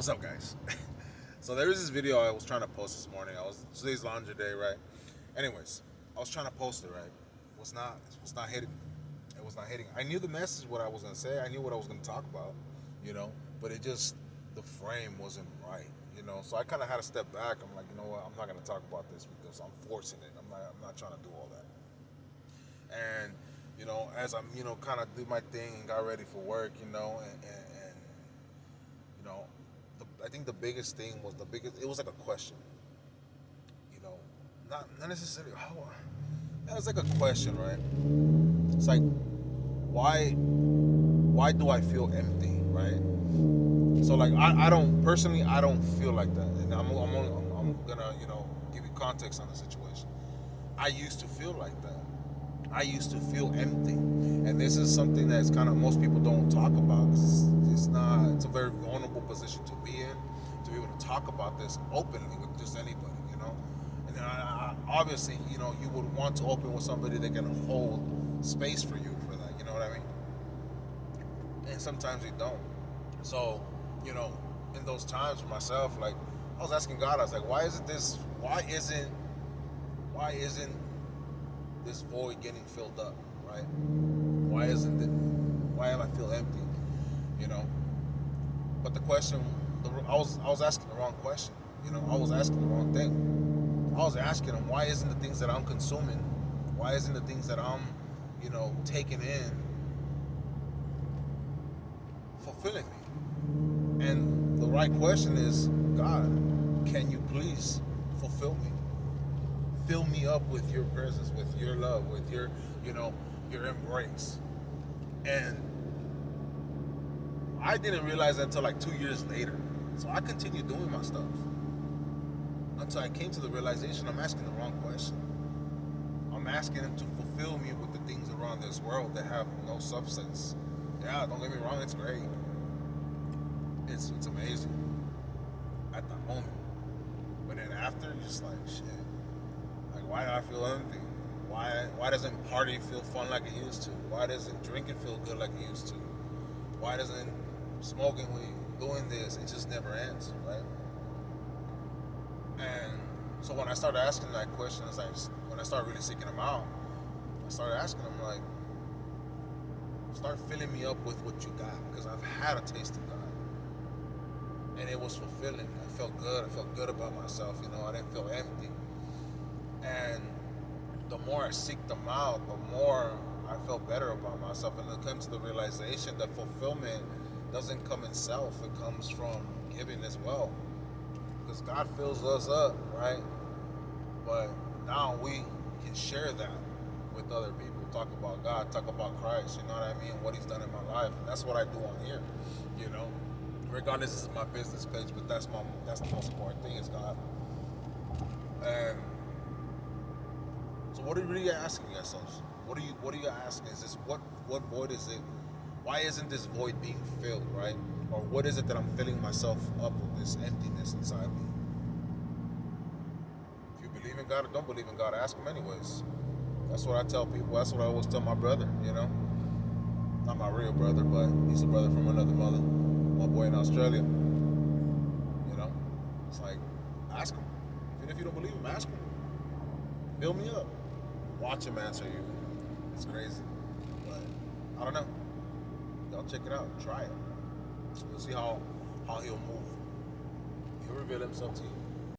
What's up, guys? So there was this video I was trying to post this morning. Today's laundry day, right? Anyways, I was trying to post it, right? It was not hitting. It was not hitting. I knew the message, what I was gonna say. I knew what I was gonna talk about, you know. But it just the frame wasn't right, you know. So I kind of had to step back. I'm like, you know what? I'm not gonna talk about this because I'm forcing it. I'm not trying to do all that. And as I'm kind of do my thing and got ready for work, and you know, I think the biggest thing was the biggest. It was like a question, you know, not necessarily how. It was like a question, right? It's like why do I feel empty, right? So like I don't personally I don't feel like that, and I'm gonna give you context on the situation. I used to feel like that. I used to feel empty, and this is something that's kind of most people don't talk about. It's not. It's a very vulnerable position to be in, to be able to talk about this openly with just anybody, And obviously, you would want to open with somebody that can hold space for you for that. You know what I mean? And sometimes we don't. So, you know, in those times for myself, like I was asking God, I was like, why isn't this? Why isn't this void getting filled up, right? Why isn't it? Why am I feel empty? You know. But the question, I was asking the wrong question. I was asking the wrong thing. I was asking him, why isn't the things that I'm consuming, why isn't the things that I'm, taking in, fulfilling me? And the right question is, God, can you please fulfill me? Fill me up with your presence, with your love, with your embrace. And I didn't realize that until like 2 years later. So I continued doing my stuff until I came to the realization I'm asking the wrong question. I'm asking him to fulfill me with the things around this world that have no substance. Yeah, don't get me wrong, it's great. It's amazing at the moment. But then after, you're just like, shit. Like, why do I feel empty? Why doesn't party feel fun like it used to? Why doesn't drinking feel good like it used to? Why doesn't smoking weed, doing this, it just never ends, right? And so when I started asking that question, it's like when I started really seeking him out, I started asking him like, start filling me up with what you got, because I've had a taste of God, and it was fulfilling. I felt good. I felt good about myself. I didn't feel empty. And the more I seeked them out, the more I felt better about myself. And it comes to the realization that fulfillment doesn't come in self, it comes from giving as well. Because God fills us up, right? But now we can share that with other people. Talk about God, talk about Christ, you know what I mean? What He's done in my life. And that's what I do on here, you know? Regardless, this is my business page, but that's the most important thing is God. And so what are you really asking yourselves? What are you asking? Is this what void is it? Why isn't this void being filled, right? Or what is it that I'm filling myself up with, this emptiness inside me? If you believe in God or don't believe in God, ask him anyways. That's what I tell people. That's what I always tell my brother, Not my real brother, but he's a brother from another mother. My boy in Australia. It's like, ask him. Even if you don't believe him, ask him. Fill me up. Watch him answer you. It's crazy. But I don't know. Y'all check it out. Try it. You'll see how he'll move. He'll reveal himself to you.